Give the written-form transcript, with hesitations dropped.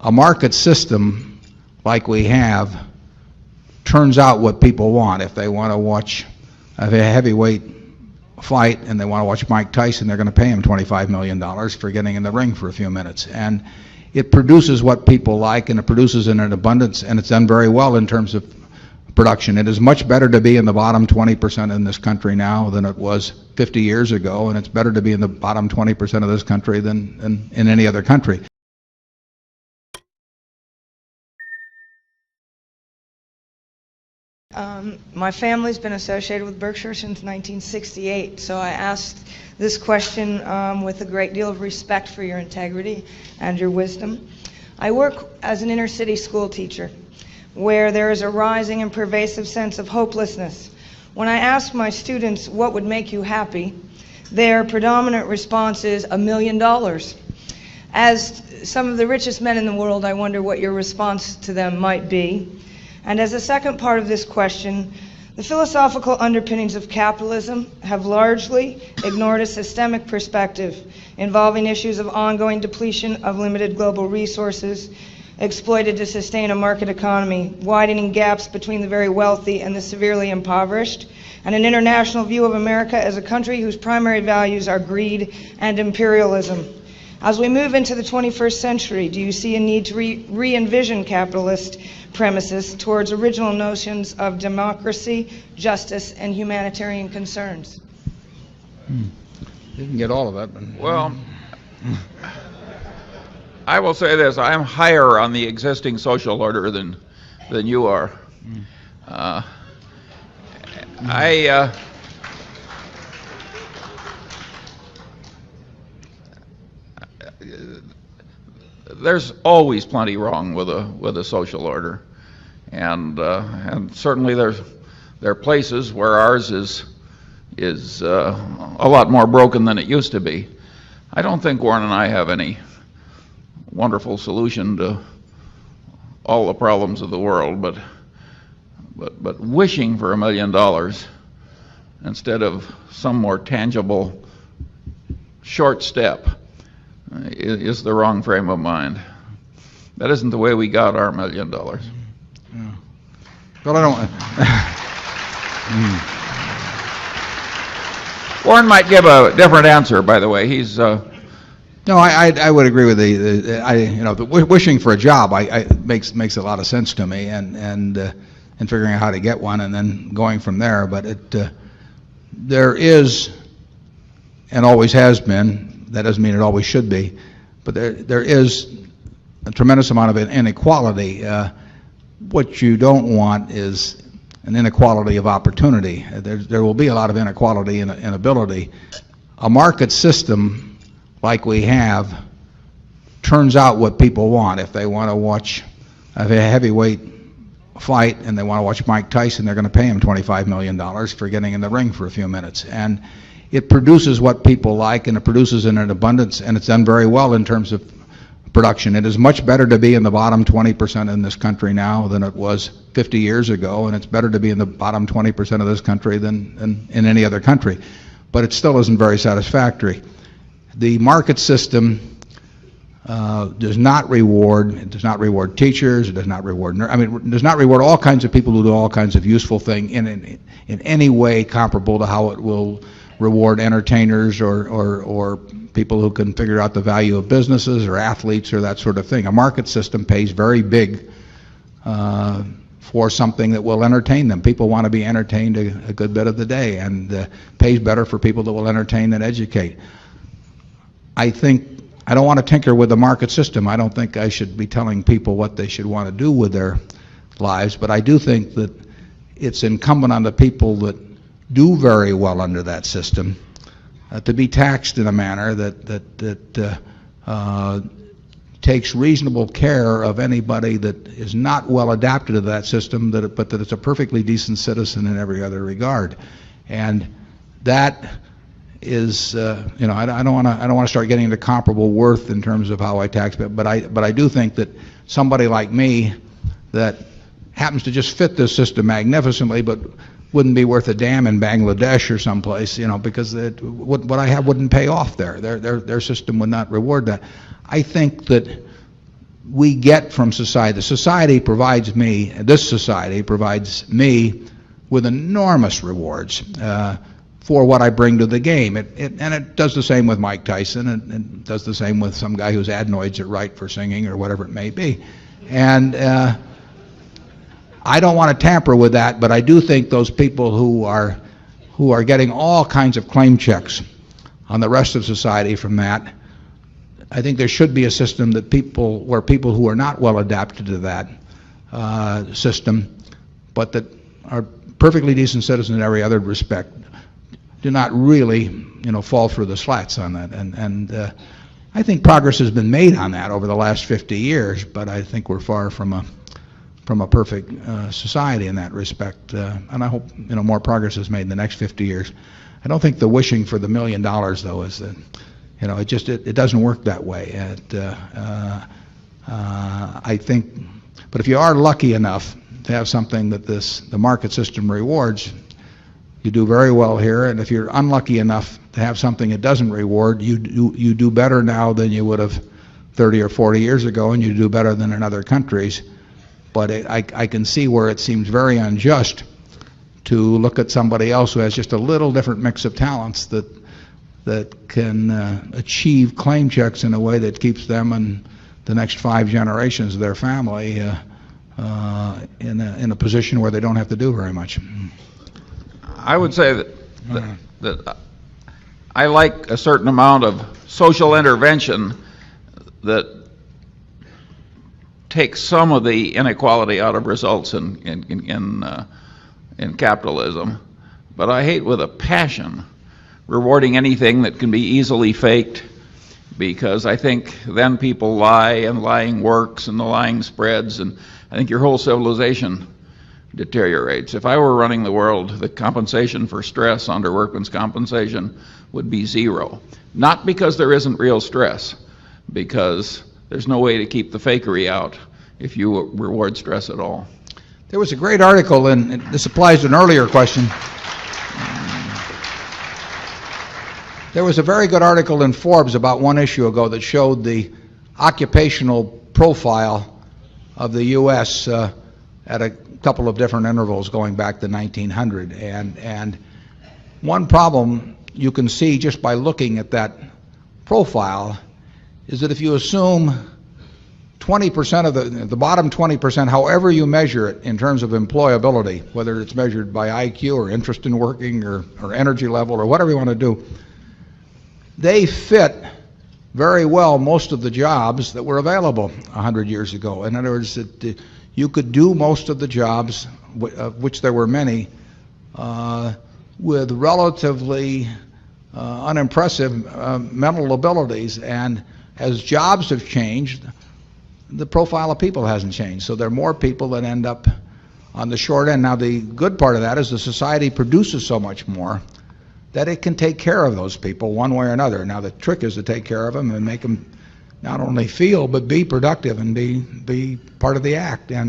a market system like we have turns out what people want. If they want to watch a heavyweight fight and they want to watch Mike Tyson, they're going to pay him $25 million for getting in the ring for a few minutes. And it produces what people like, and it produces in an abundance, and it's done very well in terms of production. It is much better to be in the bottom 20% in this country now than it was 50 years ago, and it's better to be in the bottom 20% of this country than in any other country. My family's been associated with Berkshire since 1968, so I asked this question with a great deal of respect for your integrity and your wisdom. I work as an inner city school teacher where there is a rising and pervasive sense of hopelessness. When I ask my students what would make you happy, their predominant response is $1 million. As some of the richest men in the world, I wonder what your response to them might be. And as a second part of this question, the philosophical underpinnings of capitalism have largely ignored a systemic perspective involving issues of ongoing depletion of limited global resources exploited to sustain a market economy, widening gaps between the very wealthy and the severely impoverished, and an international view of America as a country whose primary values are greed and imperialism. As we move into the 21st century, do you see a need to re-envision capitalist premises towards original notions of democracy, justice, and humanitarian concerns? You can get all of that. But well, I will say this: I am higher on the existing social order than you are. There's always plenty wrong with a social order, and certainly there are places where ours is a lot more broken than it used to be. I don't think Warren and I have any wonderful solution to all the problems of the world, but wishing for $1 million instead of some more tangible short step is the wrong frame of mind. That isn't the way we got our $1 million. Yeah. But I don't. Warren might give a different answer, by the way. He's No, I would agree with the wishing for a job. Makes a lot of sense to me, and figuring out how to get one and then going from there. But there is, and always has been. That doesn't mean it always should be, but there is a tremendous amount of inequality. What you don't want is an inequality of opportunity. There will be a lot of inequality in ability. A market system like we have turns out what people want. If they want to watch a heavyweight fight and they want to watch Mike Tyson, they're going to pay him $25 million for getting in the ring for a few minutes. And it produces what people like, and it produces in an abundance, and it's done very well in terms of production. It is much better to be in the bottom 20% in this country now than it was 50 years ago, and it's better to be in the bottom 20% of this country than in any other country. But it still isn't very satisfactory. The market system does not reward teachers, it does not reward it does not reward all kinds of people who do all kinds of useful things in any way comparable to how it will reward entertainers or people who can figure out the value of businesses or athletes or that sort of thing. A market system pays very big for something that will entertain them. People want to be entertained a good bit of the day, and pays better for people that will entertain than educate. I don't want to tinker with the market system. I don't think I should be telling people what they should want to do with their lives, but I do think that it's incumbent on the people that do very well under that system to be taxed in a manner that takes reasonable care of anybody that is not well adapted to that system, but that it's a perfectly decent citizen in every other regard. And that is, I don't want to start getting into comparable worth in terms of how I tax, but I do think that somebody like me that happens to just fit this system magnificently, but wouldn't be worth a damn in Bangladesh or someplace, because what I have wouldn't pay off there. Their system would not reward that. I think that we get from society. The society provides me, this society provides me with enormous rewards for what I bring to the game. And it does the same with Mike Tyson, and it does the same with some guy whose adenoids are right for singing or whatever it may be. And I don't want to tamper with that, but I do think those people who are getting all kinds of claim checks on the rest of society from that, I think there should be a system that where people who are not well adapted to that system, but that are perfectly decent citizens in every other respect, do not really, fall through the slats on that. And I think progress has been made on that over the last 50 years, but I think we're far from a perfect society in that respect. And I hope more progress is made in the next 50 years. I don't think the wishing for the $1 million, though, is that it doesn't work that way. I think, but if you are lucky enough to have something that the market system rewards, you do very well here. And if you're unlucky enough to have something it doesn't reward, you do better now than you would have 30 or 40 years ago, and you do better than in other countries. But I can see where it seems very unjust to look at somebody else who has just a little different mix of talents that can achieve claim checks in a way that keeps them and the next 5 generations of their family in a position where they don't have to do very much. I would say that I like a certain amount of social intervention that takes some of the inequality out of results in capitalism, but I hate with a passion rewarding anything that can be easily faked, because I think then people lie, and lying works, and the lying spreads, and I think your whole civilization deteriorates. If I were running the world, the compensation for stress under workman's compensation would be 0. Not because there isn't real stress, because there's no way to keep the fakery out if you reward stress at all. There was a great article, and this applies to an earlier question. There was a very good article in Forbes about 1 issue ago that showed the occupational profile of the U.S. At a couple of different intervals going back to 1900. And one problem you can see just by looking at that profile is that if you assume 20% of the bottom 20%, however you measure it in terms of employability, whether it's measured by IQ or interest in working or energy level or whatever you want to do, they fit very well most of the jobs that were available 100 years ago. In other words, you could do most of the jobs, of which there were many, with relatively unimpressive mental abilities. And as jobs have changed, the profile of people hasn't changed. So there are more people that end up on the short end. Now, the good part of that is the society produces so much more that it can take care of those people one way or another. Now, the trick is to take care of them and make them not only feel, but be productive and be part of the act. And